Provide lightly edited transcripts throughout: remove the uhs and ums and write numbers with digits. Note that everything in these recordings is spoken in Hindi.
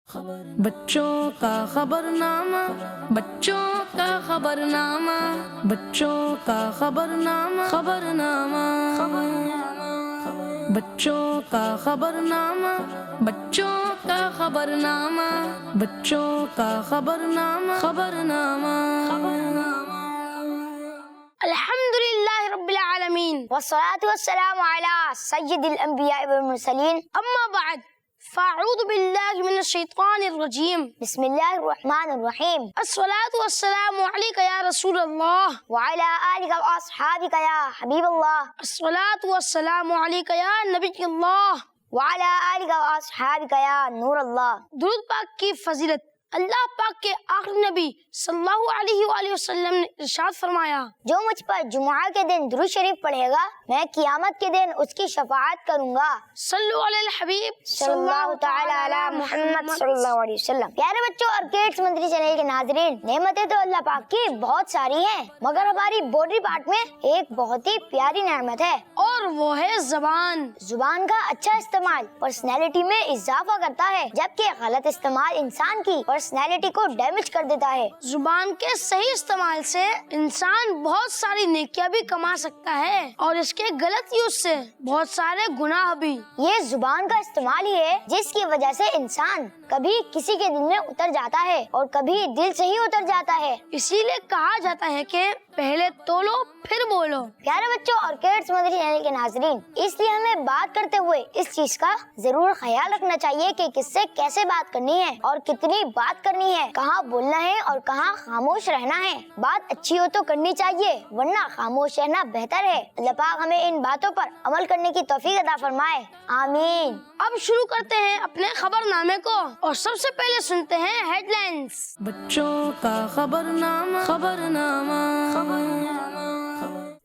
बच्चों का खबरनामा, बच्चों का खबरनामा, बच्चों का खबरनामा, खबरनामा, बच्चों का खबरनामा, बच्चों का खबरनामा, बच्चों का खबरनामा, खबरनामा। अल्हम्दुलिल्लाहि रब्बिल आलमीन वस्सलातु वस्सलामु अला सय्यिदिल अंबिया वल मुरसलीन अम्मा बाद फ़अऊज़ु बिल्लाहि मिनश शैतानिर रजीम बिस्मिल्लाहिर रहमानिर रहीम अस्सलातु वस्सलामु अलैका या रसूलल्लाह व अला आलिका व अस्हाबिका या हबीबल्लाह अस्सलातु वस्सलामु अलैका या नबियल्लाह व अला आलिका व अस्हाबिका या नूरल्लाह। दुरूद पाक की फजीलत। अल्लाह पाक के आखिरी नबी सल्लल्लाहु अलैहि वसल्लम ने इरशाद फरमाया, जो मुझ पर जुमा के दिन दुरूद शरीफ पढ़ेगा मैं कियामत के दिन उसकी शफाअत करूंगा। सल्लु अलल हबीब सल्लल्लाहु तआला अला मुहम्मद सल्लल्लाहु अलैहि वसल्लम। प्यारे बच्चों और किड्स मंत्री चैनल के नाज़रीन, नेमतें तो अल्लाह पाक की बहुत सारी हैं, मगर हमारी बॉडी पार्ट में एक बहुत ही प्यारी नेमत है और वो है ज़ुबान। जुबान का अच्छा इस्तेमाल पर्सनैलिटी में इजाफा करता है, जबकि गलत इस्तेमाल इंसान की पर्सनैलिटी को डैमेज कर देता है। जुबान के सही इस्तेमाल से इंसान बहुत सारी नेकियां भी कमा सकता है और इसके गलत यूज से बहुत सारे गुनाह भी। ये जुबान का इस्तेमाल ही है जिसकी वजह से इंसान कभी किसी के दिल में उतर जाता है और कभी दिल से ही उतर जाता है। इसीलिए कहा जाता है कि पहले तोलो फिर बोलो। प्यारे बच्चों और किड्स मदरी चैनल के नाजरीन, इसलिए हमें बात करते हुए इस चीज का जरूर ख्याल रखना चाहिए कि किससे कैसे बात करनी है और कितनी बात करनी है, कहाँ बोलना है और कहाँ खामोश रहना है। बात अच्छी हो तो करनी चाहिए, वरना खामोश रहना बेहतर है। अल्लाह पाक हमें इन बातों पर अमल करने की तौफीक अता फरमाए, आमीन। अब शुरू करते हैं अपने खबरनामे को और सबसे पहले सुनते हैं हेडलाइंस। बच्चों का खबरनामा, खबरनामा, खबरनामा।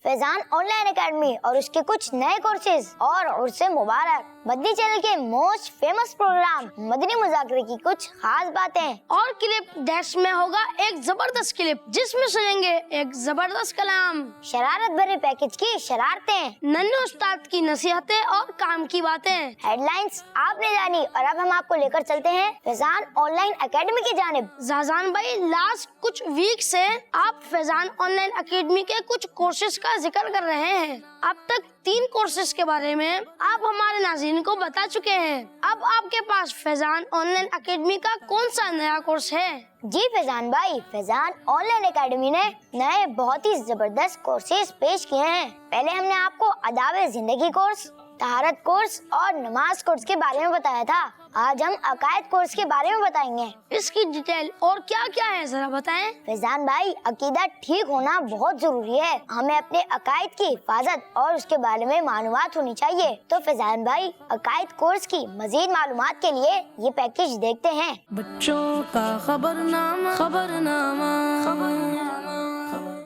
फैजान ऑनलाइन एकेडमी और उसके कुछ नए कोर्सेज और उर्से मुबारक। मदनी चैनल के मोस्ट फेमस प्रोग्राम मदनी मुज़ाकरे की कुछ खास बातें और क्लिप डैश में होगा एक जबरदस्त क्लिप जिसमें सुनेंगे एक जबरदस्त कलाम, शरारत भरे पैकेज की शरारतें, नन्हे उस्ताद की नसीहतें और काम की बातें। हेडलाइंस आपने जानी और अब हम आपको लेकर चलते हैं फैजान ऑनलाइन एकेडमी की जानिब। जाजान भाई, लास्ट कुछ वीक से आप फैजान ऑनलाइन एकेडमी के कुछ कोर्सेज का जिक्र कर रहे हैं। अब तक 3 कोर्सेज के बारे में आप हमारे नाज़रीन को बता चुके हैं। अब आपके पास फैजान ऑनलाइन एकेडमी का कौन सा नया कोर्स है? जी फैजान भाई, फैजान ऑनलाइन एकेडमी ने नए बहुत ही जबरदस्त कोर्सेज पेश किए हैं। पहले हमने आपको आदाब जिंदगी कोर्स, तहारत कोर्स और नमाज कोर्स के बारे में बताया था। आज हम अकायद कोर्स के बारे में बताएंगे। इसकी डिटेल और क्या क्या है जरा बताएं। फैजान भाई, अकीदा ठीक होना बहुत जरूरी है। हमें अपने अकायद की हिफाजत और उसके बारे में मालूमात होनी चाहिए। तो फैजान भाई, अकायद कोर्स की मजीद मालूमात के लिए ये पैकेज देखते हैं। बच्चों का खबरनामा, खबरनामा, खबरनामा।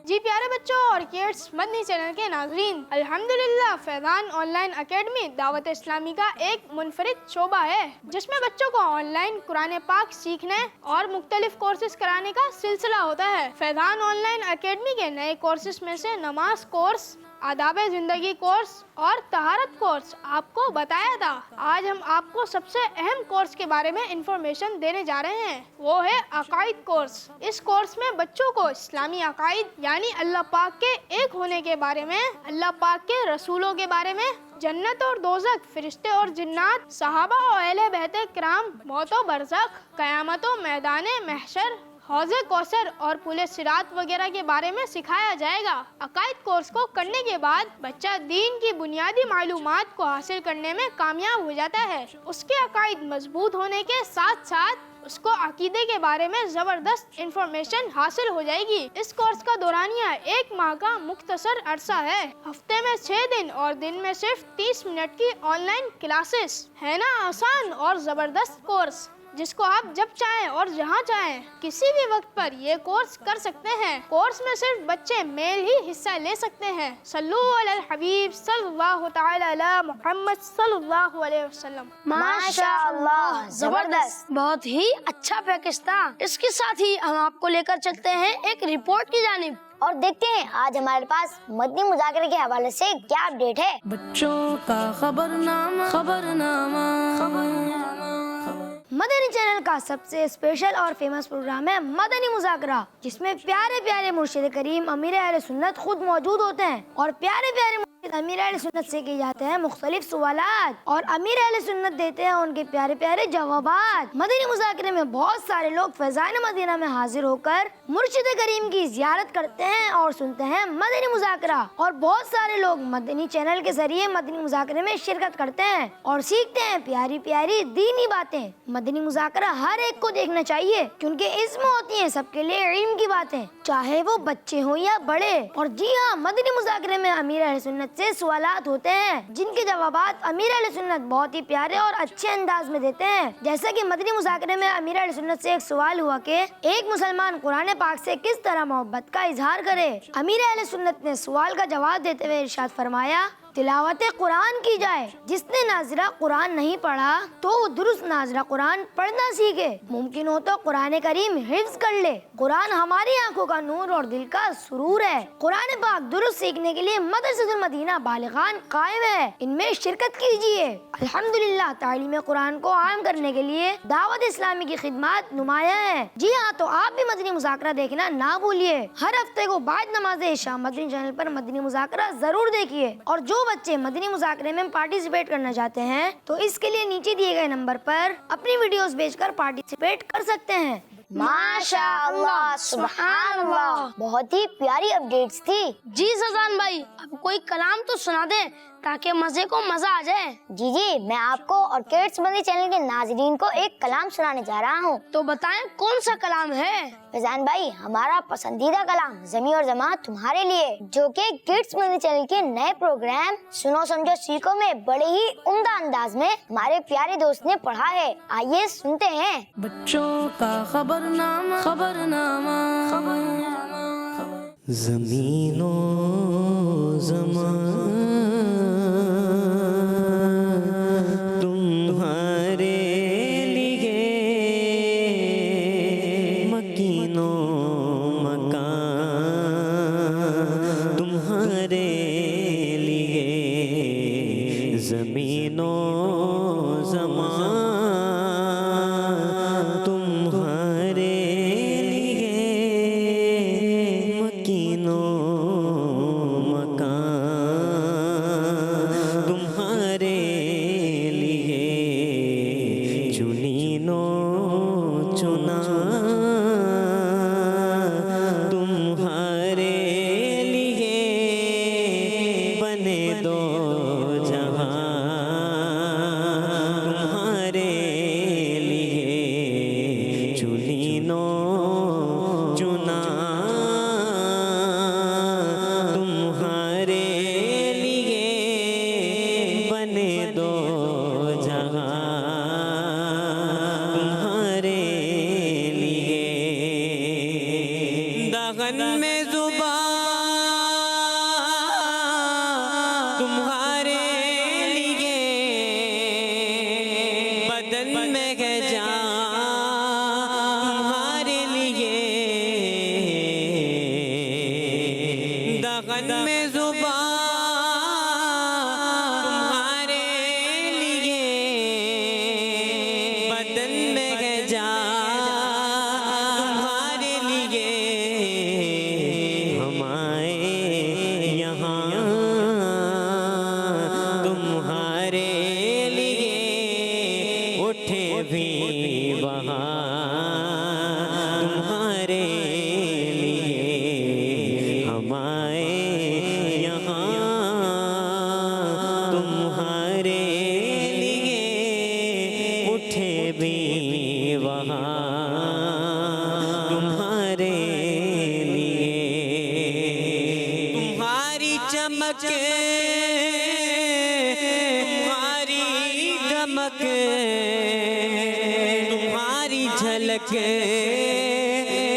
जी प्यारे बच्चों और किड्स मदनी चैनल के नाज़रीन, अल्हम्दुलिल्लाह फैजान ऑनलाइन एकेडमी दावत इस्लामी का एक मुनफरिद शोबा है जिसमें बच्चों को ऑनलाइन कुरान पाक सीखने और मुख्तलिफ कोर्सेज कराने का सिलसिला होता है। फैजान ऑनलाइन एकेडमी के नए कोर्सेज में से नमाज कोर्स, आदाब जिंदगी कोर्स और तहारत कोर्स आपको बताया था। आज हम आपको सबसे अहम कोर्स के बारे में इंफॉर्मेशन देने जा रहे हैं, वो है अकायद कोर्स। इस कोर्स में बच्चों को इस्लामी अकायद यानी अल्लाह पाक के एक होने के बारे में, अल्लाह पाक के रसूलों के बारे में, जन्नत और दोज़ख, फरिश्ते और जिन्नात, सहाबा और अहले बैत किराम, मौत और बरज़ख, क़यामत और मैदाने महशर, हौज़े कौसर और पुले सिरात वगैरह के बारे में सिखाया जाएगा। अकायद कोर्स को करने के बाद बच्चा दीन की बुनियादी मालूमात को हासिल करने में कामयाब हो जाता है। उसके अकायद मजबूत होने के साथ साथ उसको अकीदे के बारे में जबरदस्त इंफॉर्मेशन हासिल हो जाएगी। इस कोर्स का दौरानिया 1 माह का मुख्तसर अरसा है। हफ्ते में 6 दिन और दिन में सिर्फ 30 मिनट की ऑनलाइन क्लासेस है ना। आसान और जबरदस्त कोर्स जिसको आप जब चाहें और जहां चाहें किसी भी वक्त पर ये कोर्स कर सकते हैं। कोर्स में सिर्फ बच्चे मेल ही हिस्सा ले सकते हैं। सल्लु अलल हबीब सल्लल्लाहु तआला अला मुहम्मद सल्लल्लाहु अलैहि वसल्लम। माशाअल्लाह, जबरदस्त, बहुत ही अच्छा पैकेज था। इसके साथ ही हम आपको लेकर चलते हैं एक रिपोर्ट की जानिब और देखते हैं आज हमारे पास मदनी मुज़ाकरे के हवाले से क्या अपडेट है। बच्चों का खबरनामा, खबरनामा, खबरनामा। मदनी चैनल का सबसे स्पेशल और फेमस प्रोग्राम है मदनी मुज़ाकरा, जिसमें प्यारे प्यारे मुर्शिद करीम अमीर अहले सुन्नत खुद मौजूद होते हैं और प्यारे प्यारे मुर्शिद अमीर अहले सुन्नत से किए जाते हैं मुख्तलिफ सवालात और अमीर अहले सुन्नत देते हैं उनके प्यारे प्यारे जवाबात। मदनी मुज़ाकरे में बहुत सारे लोग फैज़ान मदीना में हाजिर होकर मुर्शिद करीम की ज़ियारत करते हैं और सुनते हैं मदनी मुज़ाकरा, और बहुत सारे लोग मदनी चैनल के जरिए मदनी मुज़ाकरे में शिरकत करते हैं और सीखते हैं प्यारी प्यारी दीनी बातें। मदनी मुज़ाकरा हर एक को देखना चाहिए क्योंकि इसमें होती हैं सबके लिए इल्म की बातें, चाहे वो बच्चे हो या बड़े। और जी हाँ, मदनी मुज़ाकरे में अमीर अहले सुन्नत से सवालात होते हैं जिनके जवाबात अमीर अहले सुन्नत बहुत ही प्यारे और अच्छे अंदाज में देते हैं। जैसे कि मदनी मुज़ाकरे में अमीर अहले सुन्नत से एक सवाल हुआ कि एक मुसलमान कुरान पाक से किस तरह मोहब्बत का इजहार करे। अमीर अहले सुन्नत ने सवाल का जवाब देते हुए इरशाद फरमाया, तिलावत कुरान की जाए। जिसने नाज़िरा कुरान नहीं पढ़ा तो वो दुरुस्त नाज़िरा कुरान पढ़ना सीखे। मुमकिन हो तो कुरान करीम हिफ्ज कर ले। कुरान हमारी आंखों का नूर और दिल का सुरूर है। कुरान पाक दुरुस्त सीखने के लिए मदरसतुल मदीना बालिगान कायम है, इनमें शिरकत कीजिए। अल्हम्दुलिल्लाह, तालीम कुरान को आम करने के लिए दावत इस्लामी की खिदमत नुमाया है। जी हाँ, तो आप भी मदनी मुज़ाकरा देखना ना भूलिए। हर हफ्ते को बाद नमाज इशा मदनी चैनल पर मदनी मुज़ाकरा जरूर देखिए। और जो बच्चे मदनी मुज़ाकरे में पार्टिसिपेट करना चाहते हैं तो इसके लिए नीचे दिए गए नंबर पर अपनी वीडियोस भेजकर पार्टिसिपेट कर सकते हैं। माशाअल्लाह, सुभान अल्लाह, बहुत ही प्यारी अपडेट्स थी। जी सजान भाई, अब कोई कलाम तो सुना दे ताकि मजे को मजा आ जाए। जी जी, मैं आपको और किड्स मदनी चैनल के नाज़रीन को एक कलाम सुनाने जा रहा हूँ। तो बताएं कौन सा कलाम है? फैजान भाई, हमारा पसंदीदा कलाम ज़मी और ज़मा तुम्हारे लिए, जो कि किड्स मदनी चैनल के नए प्रोग्राम सुनो समझो सीखो में बड़े ही उम्दा अंदाज में हमारे प्यारे दोस्त ने पढ़ा है। आइए सुनते हैं। बच्चों का खबरनामा, खबरनामा, खबरनामा। ज़मीनो ज़मा तुम्हारे लिए, मकीनो मकान तुम्हारे लिए, ज़मीनो ज़मा तुम्हारे लिए, मकीनो मकान तुम्हारे लिए, चुनीनो चुना तुम्हारे लिए, बने दो जहां तुम्हारे लिए, चुनीनो चुना तुम्हारे लिए, बने दो जहां तुम्हारे लिए। दगन में ज़ुबान तुम्हारे लिए, बदन में है जान तुम्हारे लिए, दगन में ज़ुबान तुम्हारे लिए, बदन में है जान तुम्हारे लिए, हम आए यहाँ तुम्हारे लिए, उठे भी वहाँ तुम्हारे लिए, हम आए यहाँ तुम्हारे लिए, उठे भी वहाँ तुम्हारे लिए। तुम्हारी चमक तुम्हारी दमक, तुम्हारी झलक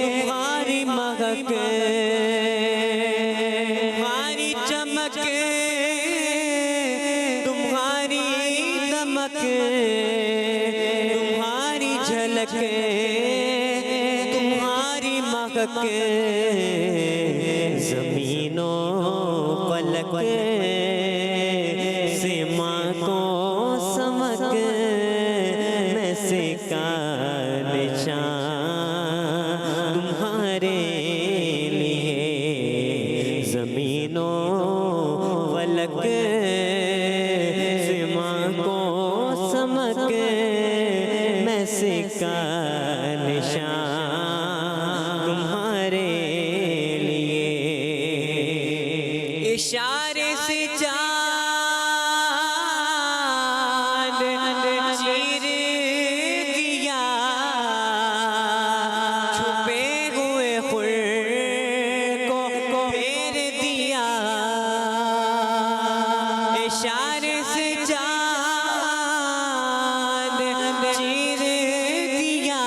तुम्हारी महक, तुम्हारी चमक तुम्हारी दमक, तुम्हारी झलक तुम्हारी महक, ज़मीनो पलक से माँ को समक, मैं से का का निशान तुम्हारे लिए। इशारे से चाँद चीर दिया, छुपे हुए खुर को फेर दिया। इशारे से चाँद चीर दिया,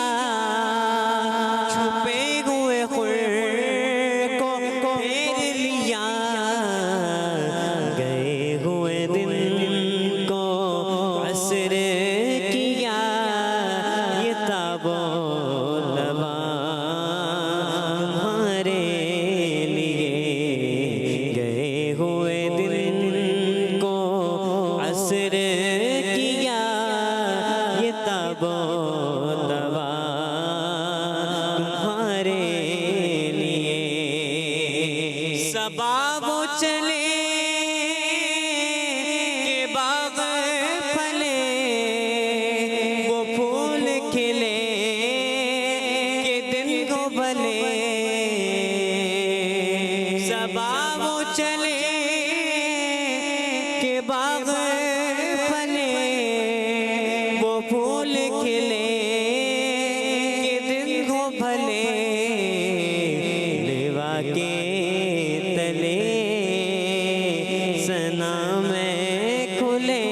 छुपे हुए खुर को फेर लिया। गए हुए दिन को असर किया, ये ताबो लवा तुम्हारे लिए। गए हुए दिन को असर किया, ये ताबो लवा तुम्हारे लिए। सबा वो चले के बाग फले, वो फूल खिले के दिन को भले। सबा वो चले के बाग फले, वो फूल खिले के दिन को भले। लेवा के तले सना में खुले,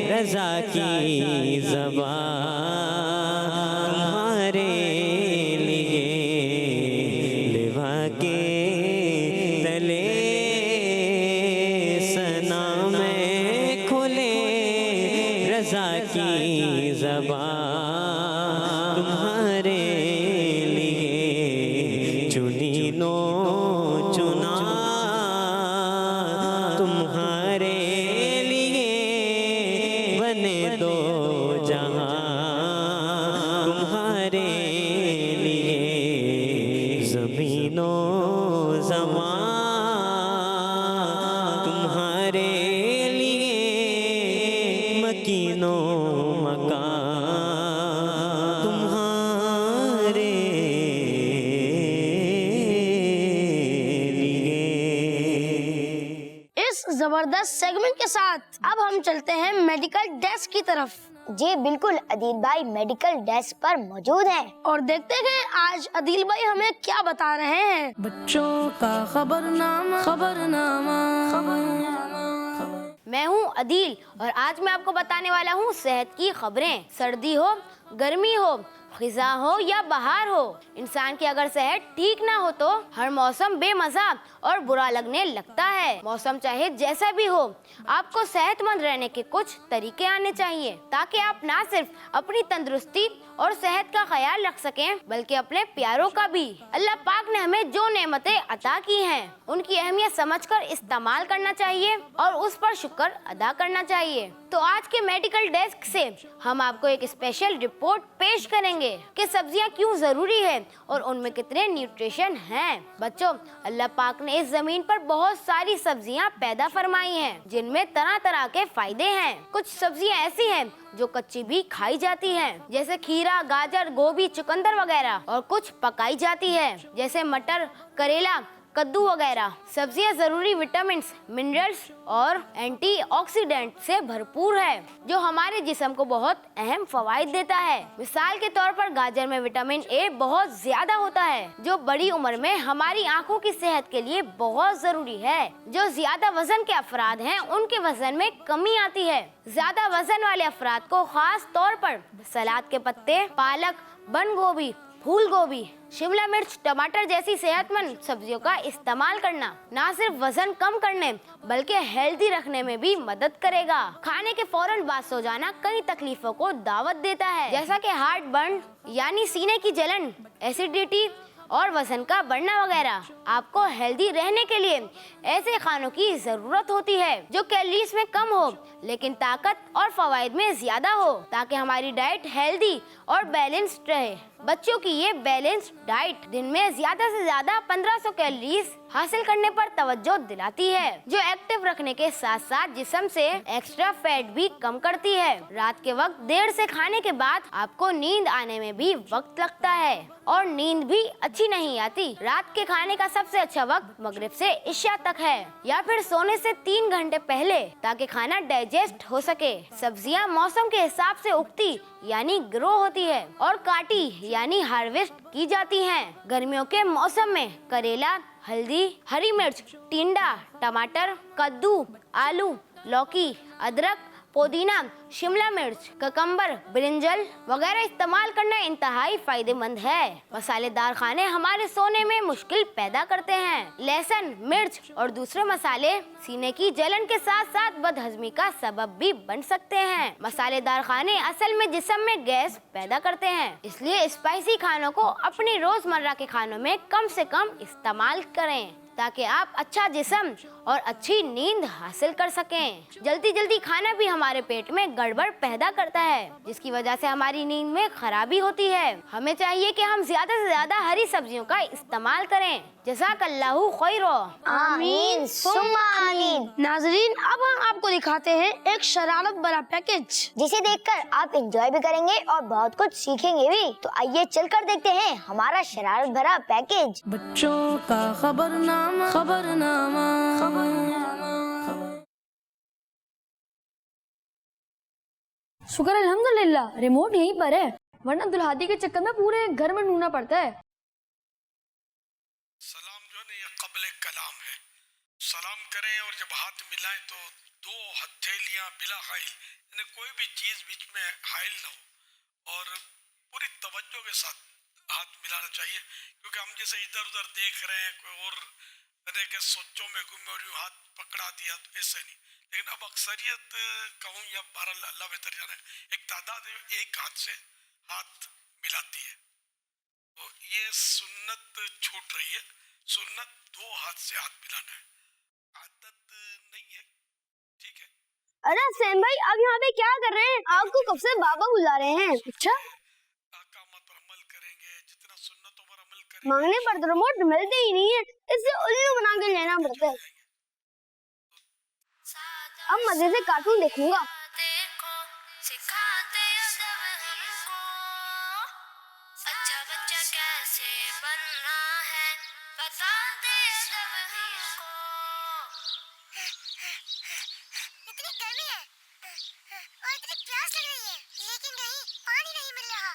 रज़ा की ज़बान तुम्हारे लिए। लेवा के तले सना में खुले, रज़ा की ज़बान तुम्हारे लिए। चुनी नो चुना तुम्हारे लिए, बने दो जहां तुम्हारे लिए। ज़मीनो ज़मान तुम्हारे लिए, मकीनो मकान तुम्हारे लिए। इस जबरदस्त सेगमेंट के साथ अब हम चलते हैं मेडिकल डेस्क की तरफ। जी बिल्कुल, अदील भाई मेडिकल डेस्क पर मौजूद हैं और देखते हैं आज अदील भाई हमें क्या बता रहे हैं। बच्चों का खबरनामा खबरनामा। मैं हूं अदील और आज मैं आपको बताने वाला हूं सेहत की खबरें। सर्दी हो, गर्मी हो, खिज़ा हो या बहार हो, इंसान की अगर सेहत ठीक ना हो तो हर मौसम बेमज़ा और बुरा लगने लगता है। मौसम चाहे जैसा भी हो, आपको सेहतमंद रहने के कुछ तरीके आने चाहिए ताकि आप ना सिर्फ अपनी तंदुरुस्ती और सेहत का ख्याल रख सकें बल्कि अपने प्यारों का भी। अल्लाह पाक ने हमें जो नेमतें अता की हैं उनकी अहमियत समझकर इस्तेमाल करना चाहिए और उस पर शुक्र अदा करना चाहिए। तो आज के मेडिकल डेस्क से हम आपको एक स्पेशल रिपोर्ट पेश करेंगे कि सब्जियां क्यों जरूरी है और उनमें कितने न्यूट्रिशन हैं। बच्चों, अल्लाह पाक ने इस जमीन पर बहुत सारी सब्जियां पैदा फरमाई हैं जिनमें तरह तरह के फायदे हैं। कुछ सब्जियां ऐसी हैं जो कच्ची भी खाई जाती हैं, जैसे खीरा, गाजर, गोभी, चुकंदर वगैरह, और कुछ पकाई जाती है जैसे मटर, करेला, कद्दू वगैरह। सब्जियां जरूरी विटामिन, मिनरल्स और एंटीऑक्सीडेंट से भरपूर है जो हमारे जिस्म को बहुत अहम फवाइद देता है। मिसाल के तौर पर गाजर में विटामिन ए बहुत ज्यादा होता है जो बड़ी उम्र में हमारी आंखों की सेहत के लिए बहुत जरूरी है। जो ज्यादा वजन के अफराद हैं उनके वजन में कमी आती है। ज्यादा वजन वाले अफराद को खास तौर पर सलाद के पत्ते, पालक, बंद गोभी, फूल गोभी, शिमला मिर्च, टमाटर जैसी सेहतमंद सब्जियों का इस्तेमाल करना ना सिर्फ वजन कम करने बल्कि हेल्दी रखने में भी मदद करेगा। खाने के फौरन बाद सो जाना कई तकलीफों को दावत देता है, जैसा कि हार्ट बर्न यानी सीने की जलन, एसिडिटी और वजन का बढ़ना वगैरह। आपको हेल्दी रहने के लिए ऐसे खानों की जरूरत होती है जो कैलोरीज में कम हो लेकिन ताकत और फवाइद में ज्यादा हो, ताकि हमारी डाइट हेल्दी और बैलेंस्ड रहे। बच्चों की ये बैलेंस्ड डाइट दिन में ज्यादा से ज्यादा 1500 कैलोरीज हासिल करने पर तवज्जो दिलाती है, जो एक्टिव रखने के साथ साथ जिस्म से एक्स्ट्रा फैट भी कम करती है। रात के वक्त देर से खाने के बाद आपको नींद आने में भी वक्त लगता है और नींद भी अच्छी नहीं आती। रात के खाने का सबसे अच्छा वक्त मगरिब से इशा तक है या फिर सोने से 3 घंटे पहले, ताकि खाना डाइजेस्ट हो सके। सब्जियां मौसम के हिसाब से उगती यानी ग्रो होती है और काटी यानी हार्वेस्ट की जाती हैं। गर्मियों के मौसम में करेला, हल्दी, हरी मिर्च, टिंडा, टमाटर, कद्दू, आलू, लौकी, अदरक, पुदीना, शिमला मिर्च, ककम्बर, ब्रिंजल वगैरह इस्तेमाल करना इंतहाई फायदेमंद है। मसालेदार खाने हमारे सोने में मुश्किल पैदा करते हैं। लहसुन, मिर्च और दूसरे मसाले सीने की जलन के साथ साथ बदहजमी का सबब भी बन सकते हैं। मसालेदार खाने असल में जिस्म में गैस पैदा करते हैं, इसलिए स्पाइसी खानों को अपनी रोजमर्रा के खानों में कम से कम इस्तेमाल करें ताकि आप अच्छा जिस्म और अच्छी नींद हासिल कर सकें। जल्दी जल्दी खाना भी हमारे पेट में गड़बड़ पैदा करता है, जिसकी वजह से हमारी नींद में खराबी होती है। हमें चाहिए कि हम ज्यादा से ज्यादा हरी सब्जियों का इस्तेमाल करें। जज़ाकल्लाहु खैरो। आमीन सुम्मा आमीन। नाजरीन, अब हम आपको दिखाते हैं एक शरारत भरा पैकेज जिसे देखकर आप एंजॉय भी करेंगे और बहुत कुछ सीखेंगे भी। तो आइए चलकर देखते हैं हमारा शरारत भरा पैकेज। बच्चों का खबरनामा, खबरनामा, खबरनामा। शुक्र अल्हम्दुलिल्लाह रिमोट यहीं पर है, वरना दुल्हादी के चक्कर में पूरे घर में ढूंढना पड़ता है। सलाम जो है ना ये क़ब्ले कलाम है। सलाम करें और जब हाथ मिलाएं तो 2 हथेलियां बिला हाइल, यानी कोई भी चीज़ बीच में हाइल ना हो और पूरी तवज्जो के साथ हाथ मिलाना चाहिए, क्योंकि हम जैसे इधर उधर देख रहे हैं कोई और के सोचों में घूमे और यूँ हाथ पकड़ा दिया तो ऐसे नहीं। लेकिन अब अक्सरियत कहूँ या 12 अल्लाह बेहतर जाने, एक तादाद एक हाथ से हाथ मिलाती है, तो ये सुन्नत छूट रही है। सुन्नत 2 हाथ से हाथ मिलाना है, आदत नहीं है। ठीक है। अरे हुसैन भाई, आप यहाँ पे क्या कर रहे हैं? आपको कब से बाबा बुला रहे हैं। अच्छा, अहकामात पर अमल करेंगे, जितना सुन्नतों पर अमल करेंगे। मांगने पर तो रिमोट मिलते ही नहीं है, इससे उल्लू बना के लेना पड़ता है। अब मजे से कार्टून देखूंगा। अच्छा बच्चा कैसे बनना है बताते जब हमको। इतनी गर्मी है और इतनी प्यास लग रही है, लेकिन कहीं पानी नहीं मिल रहा।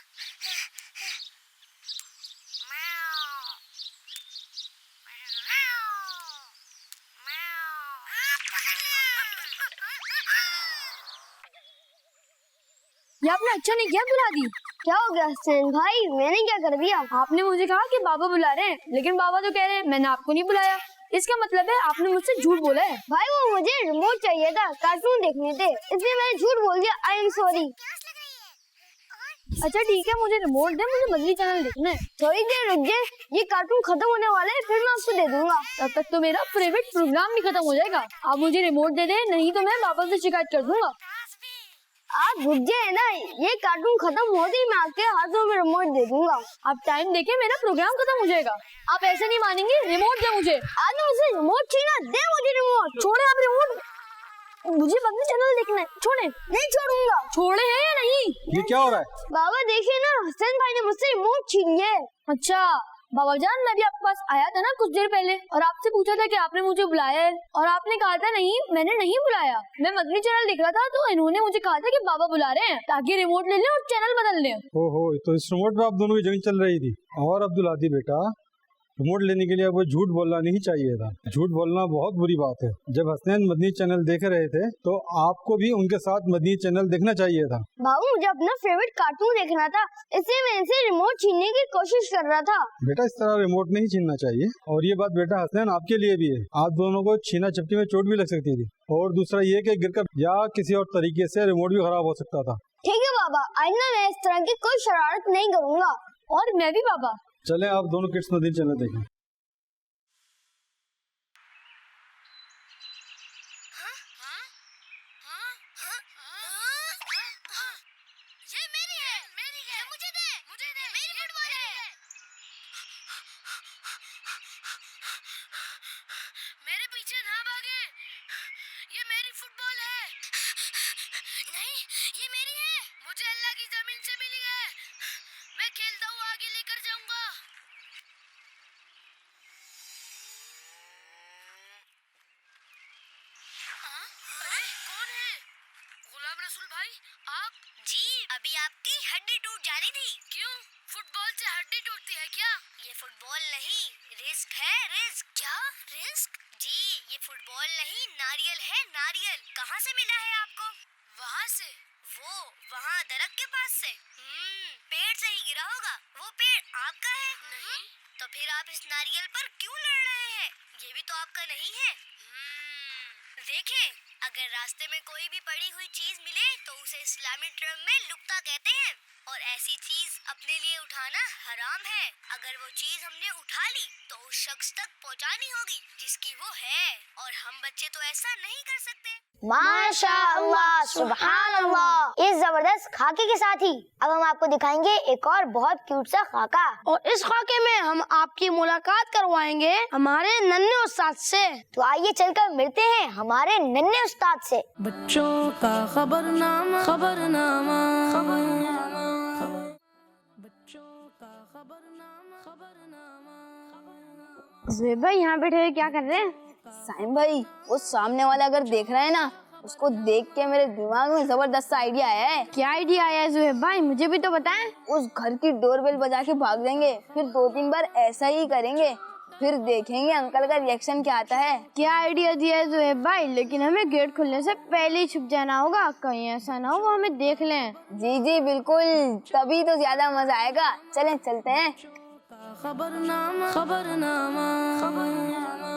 ये आपने अच्छा नहीं किया दुल्हादी। क्या हो गया हुसैन भाई? मैंने क्या कर दिया? आपने मुझे कहा कि बाबा बुला रहे हैं, लेकिन बाबा तो कह रहे हैं मैंने आपको नहीं बुलाया। इसका मतलब है आपने मुझसे झूठ बोला है। भाई वो मुझे रिमोट चाहिए था, कार्टून देखने थे, इसलिए मैंने झूठ बोल दिया। I am sorry. अच्छा ठीक है, मुझे रिमोट दे, मुझे मदनी चैनल देखना है। थोड़ी देर रुक जाए, ये कार्टून खत्म होने वाला है, फिर मैं आपको दे दूंगा। तब तक तो मेरा फेवरेट प्रोग्राम भी खत्म हो जाएगा। आप मुझे रिमोट दे दे, नहीं तो मैं बाबा से शिकायत कर दूंगा। आप रुक जाए ना, ये कार्टून खत्म होते ही मैं आपके हाथों में रिमोट दे दूंगा। आप टाइम देके मेरा प्रोग्राम खत्म हो जाएगा। आप ऐसे नहीं मानेंगे, रिमोट दे मुझे। आज मुझे रिमोट छीना, दे मुझे रिमोट। छोड़े आप रिमोट, मुझे मदनी चैनल देखना है। छोड़े। नहीं छोड़ूंगा। छोड़े हैं या नहीं? ये क्या हो रहा है? बाबा देखिए ना, हुसैन भाई ने मुझसे रिमोट छीन लिया है। अच्छा बाबा जान, मैं भी आपके पास आया था ना कुछ देर पहले और आपसे पूछा था कि आपने मुझे बुलाया है, और आपने कहा था नहीं मैंने नहीं बुलाया। मैं मदनी चैनल देख रहा था तो इन्होंने मुझे कहा था कि बाबा बुला रहे हैं ताकि रिमोट ले लें और चैनल बदल लें। ओहो, तो इस रिमोट में आप दोनों की जंग चल रही थी। और अब्दुल आदी बेटा, रिमोट लेने के लिए आपको झूठ बोलना नहीं चाहिए था। झूठ बोलना बहुत बुरी बात है। जब हसनैन मदनी चैनल देख रहे थे तो आपको भी उनके साथ मदनी चैनल देखना चाहिए था। बाबू मुझे अपना फेवरेट कार्टून देखना था, इसलिए मैं इनसे रिमोट छीनने की कोशिश कर रहा था। बेटा इस तरह रिमोट नहीं छीनना चाहिए। और ये बात बेटा हसनैन आपके लिए भी है, आप दोनों को छीना झपटी में चोट भी लग सकती थी। और दूसरा ये कि गिरकर या किसी और तरीके से रिमोट भी खराब हो सकता था। ठीक है बाबा, आइंदा मैं इस तरह की कोई शरारत नहीं करूँगा। और मैं भी बाबा, चले आप दोनों किड्स मदीन चले देखें। ये मेरी है, ये मुझे दे, मेरी फुटबॉल है। मेरे पीछे ना भागे, ये मेरी फुटबॉल है। नहीं, ये मेरी है, मुझे अल्लाह की जमीन से मिली है। मैं खेलता हुआ आगे लेकर जाऊंगा। अरे कौन है? गुलाम रसूल भाई, आप? जी, अभी आपकी हड्डी टूट जानी थी। क्यों? फुटबॉल से हड्डी टूटती है क्या? ये फुटबॉल नहीं, रिस्क है, रिस्क। क्या रिस्क? जी, ये फुटबॉल नहीं, नारियल है, नारियल। कहाँ से मिला है आपको? वहाँ से। वो वहाँ दरख्त के पास से। पेड़ से ही गिरा होगा। वो पेड़ आपका है? नहीं। तो फिर आप इस नारियल पर क्यों लड़ रहे हैं? ये भी तो आपका नहीं है। देखें, अगर रास्ते में कोई भी पड़ी हुई चीज मिले तो उसे इस्लामी टर्म में लुक्ता कहते हैं, और ऐसी चीज अपने लिए उठाना हराम है। अगर वो चीज हमने उठा ली तो उस शख्स तक पहुंचानी होगी जिसकी वो है, और हम बच्चे तो ऐसा नहीं कर सकते। माशाअल्लाह, सुभान अल्लाह। इस जबरदस्त खाके के साथ ही अब हम आपको दिखाएंगे एक और बहुत क्यूट सा खाका। और इस खाके में हम आपकी मुलाकात करवाएंगे हमारे नन्हे उस्ताद से। तो आइए चलकर मिलते हैं हमारे नन्हे उस्ताद से। बच्चों का खबरनामा, खबरनामा, खबरनामा, बच्चों का खबरनामा, खबरनामा। जुबैर भाई यहाँ बैठे हुए क्या कर रहे हैं? साइम भाई, वो सामने वाला अगर देख रहा है ना, उसको देख के मेरे दिमाग में जबरदस्त आइडिया आया है। क्या आइडिया आया है जुबैर भाई? मुझे भी तो बताएं। उस घर की डोरबेल बजा के भाग जाएंगे, फिर 2-3 बार ऐसा ही करेंगे, फिर देखेंगे अंकल का रिएक्शन क्या आता है। क्या आइडिया दिया है जुबैर भाई? लेकिन हमें गेट खुलने से पहले ही छुप जाना होगा, कहीं ऐसा ना हो वो हमें देख लें। जी जी बिल्कुल, तभी तो ज्यादा मजा आएगा। चलें चलते हैं। खबरनामा, खबरनामा, खबरनामा,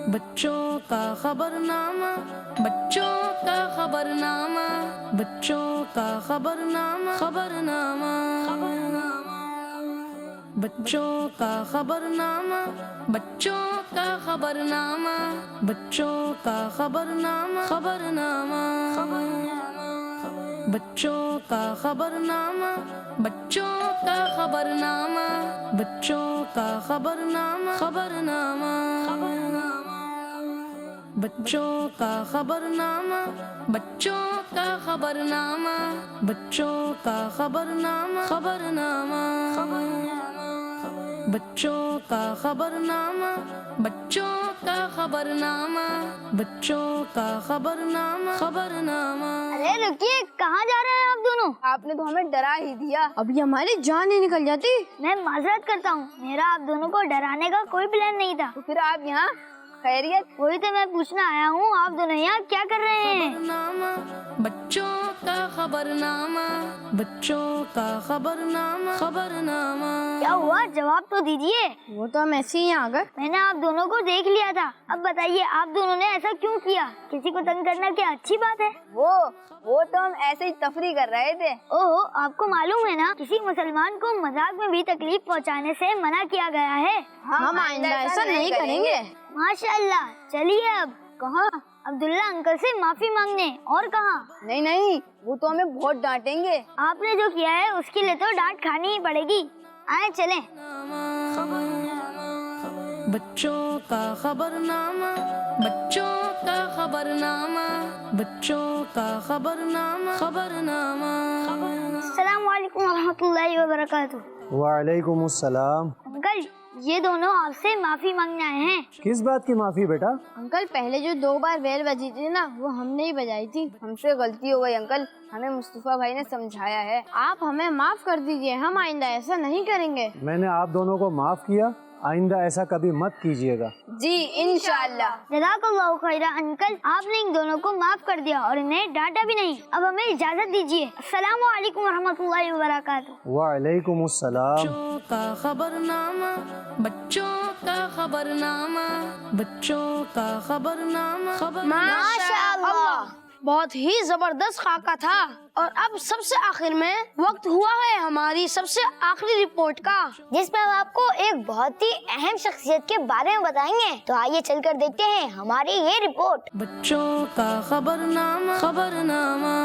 बच्चों का खबरनामा, बच्चों का खबरनामा, बच्चों का खबरनामा, खबरनामा, खबरनामा, बच्चों का खबरनामा, बच्चों का खबरनामा, बच्चों का खबरनामा, खबरनामा, खबरनामा, बच्चों का खबरनामा, बच्चों का खबरनामा, बच्चों का खबरनामा, खबरनामा, खबरनामा, बच्चों का खबरनामा, बच्चों का खबरनामा, बच्चों का खबरनामा, खबरनामा, खबरनामा, बच्चों का खबरनामा, बच्चों का खबरनामा, बच्चों का खबरनामा, खबरनामा। अरे रुकिए, कहाँ जा रहे हैं आप दोनों? आपने तो हमें डरा ही दिया, अभी हमारी जान ही निकल जाती। मैं माजरत करता हूँ, मेरा आप दोनों को डराने का कोई प्लान नहीं था। तो फिर आप यहाँ खैरियत? वही तो मैं पूछना आया हूँ, आप दोनों यहाँ क्या कर रहे हैं? खबरनामा, बच्चों का खबरनामा, बच्चों का खबरनामा, खबरनामा। क्या हुआ, जवाब तो दीजिए। वो तो हम ऐसे ही आ गए। मैंने आप दोनों को देख लिया था, अब बताइए आप दोनों ने ऐसा क्यों किया? किसी को तंग करना क्या अच्छी बात है? वो तो हम ऐसे ही तफरी कर रहे थे। ओह, आपको मालूम है ना, किसी मुसलमान को मजाक में भी तकलीफ पहुँचाने से मना किया गया है। हम आइंदा ऐसा नहीं करेंगे। माशाअल्लाह। चलिए अब कहाँ? अब्दुल्ला अंकल से माफी मांगने। और कहाँ? नहीं, वो तो हमें बहुत डांटेंगे। आपने जो किया है उसके लिए तो डांट खानी ही पड़ेगी। आए चलें। बच्चों का खबरनामा, बच्चों का खबरनामा, बच्चों का खबरनामा, खबरनामा, खबरनामा। अस्सलाम वालेकुम रहमतुल्लाहि व बरकातुहू। वालेकुम अस्सलाम। अंकल, ये दोनों आपसे माफी मांगने आए हैं। किस बात की माफी बेटा? अंकल, पहले जो 2 बार बेल बजी थी ना, वो हमने ही बजाई थी। हमसे गलती हो गई अंकल, हमें मुस्तफा भाई ने समझाया है। आप हमें माफ कर दीजिए, हम आइंदा ऐसा नहीं करेंगे। मैंने आप दोनों को माफ किया, आइंदा ऐसा कभी मत कीजिएगा। जी इंशाअल्लाह। जज़ाकल्लाहु खैरा अंकल, आपने इन दोनों को माफ कर दिया और इन्हें डांटा भी नहीं। अब हमें इजाजत दीजिए। अस्सलाम वालेकुम रहमतुल्लाहि व बरकातुहू। वालेकुम अस्सलाम। बच्चों का खबरनामा, बच्चों का खबरनामा, बच्चों का खबरनामा, खबरनामा। माशाअल्लाह। बहुत ही जबरदस्त खाका था। और अब सबसे आखिर में वक्त हुआ है हमारी सबसे आखिरी रिपोर्ट का, जिसमें हम आपको एक बहुत ही अहम शख्सियत के बारे में बताएंगे। तो आइए चलकर देखते हैं हमारी ये रिपोर्ट। बच्चों का खबरनामा खबरनामा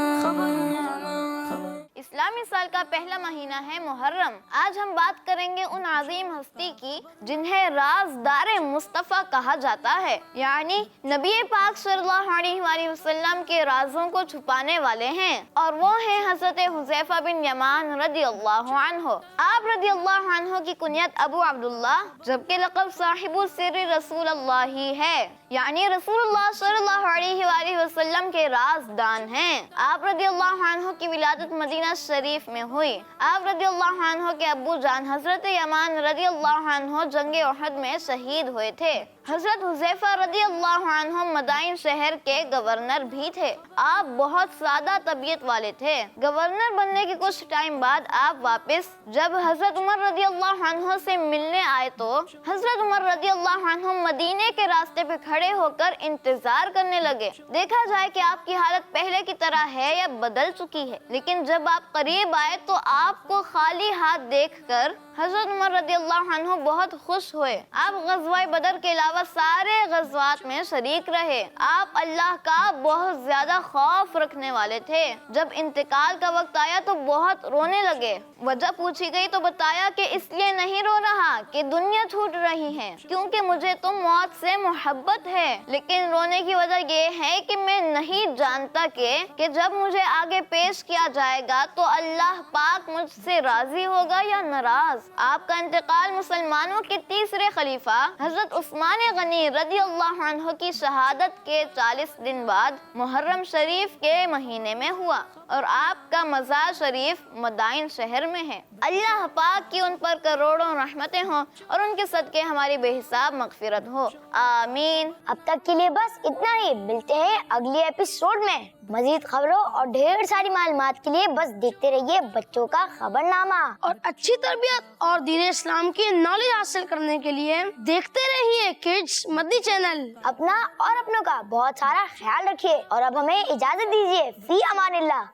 इस्लामी साल का पहला महीना है मुहर्रम। आज हम बात करेंगे उन अजीम हस्ती की जिन्हें राज़दारे मुस्तफ़ा कहा जाता है, यानी नबी पाक सल्लल्लाहु अलैहि वसल्लम के राज़ों को छुपाने वाले हैं, और वो हैं हज़रत हुज़ैफ़ा बिन यमान रज़ियल्लाहु अन्हु। आप रज़ियल्लाहु अन्हु की कुनियत अबू अब्दुल्लाह जबकि लक़ब साहिबु सिर्र रसूलुल्लाह है, यानी रसूलुल्लाह सल्लल्लाहु अलैहि वसल्लम के राज़दान हैं। आप रज़ियल्लाहु अन्हु की विलादत मदीना शरीफ में हुई। आप रज़ियल्लाहु अन्हु के अब्बू जान हज़रत यमान रज़ियल्लाहु अन्हु जंगे उहद में शहीद हुए थे। हज़रत हुज़ैफ़ा रज़ियल्लाहु अन्हु मदाइन शहर के गवर्नर भी थे। आप बहुत सादा तबीयत वाले थे। गवर्नर बनने के कुछ टाइम बाद आप वापस जब हज़रत उमर रज़ियल्लाहु अन्हु से मिलने आए तो हज़रत उमर रज़ियल्लाहु अन्हु मदीने के रास्ते पे खड़े होकर इंतजार करने लगे। देखा जाए कि आपकी हालत पहले की तरह है या बदल चुकी है, लेकिन जब आप करीब आए तो आपको खाली हाथ देखकर हज़रत उमर रज़ियल्लाहु अन्हु बहुत खुश हुए। आप ग़ज़वा बदर के अलावा सारे ग़ज़वात में शरीक रहे। आप अल्लाह का बहुत ज्यादा खौफ रखने वाले थे। जब इंतकाल का वक्त आया तो बहुत रोने लगे। वजह पूछी गई तो बताया कि इसलिए नहीं रो रहा कि दुनिया छूट रही है, क्योंकि मुझे तो मौत से मोहब्बत है, लेकिन रोने की वजह ये है कि मैं नहीं जानता कि जब मुझे आगे पेश किया जाएगा तो अल्लाह पाक मुझसे राजी होगा या नाराज। आपका इंतकाल मुसलमानों के तीसरे खलीफा हज़रत उस्मान गनी रज़ियल्लाहु अन्हु की शहादत के 40 दिन बाद मुहर्रम शरीफ के महीने में हुआ, और आपका मज़ार शरीफ मदाइन शहर में है। अल्लाह पाक की उन पर करोड़ों रहमतें हों और उनके सदके हमारी बेहिसाब मग़फ़िरत हो, आमीन। अब तक के लिए बस इतना ही। मिलते हैं अगले एपिसोड में। मजीद खबरों और ढेर सारी मालूमात के लिए बस देखते रहिए बच्चों का खबरनामा। और अच्छी तरबियत और दीन इस्लाम की नॉलेज हासिल करने के लिए देखते रहिए किड्स मदनी चैनल। अपना और अपनों का बहुत सारा ख्याल रखिए और अब हमें इजाजत दीजिए। फी अमानिल्लाह।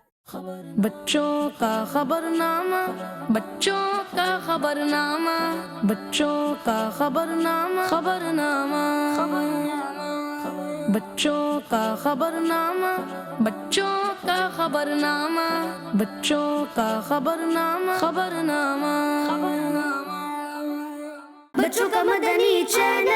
बच्चों का खबरनामा बच्चों का खबरनामा बच्चों का खबरनामा खबरनामा बच्चों का खबरनामा बच्चों का खबरनामा बच्चों का खबरनामा खबरनामा बच्चों का मदनी चैनल।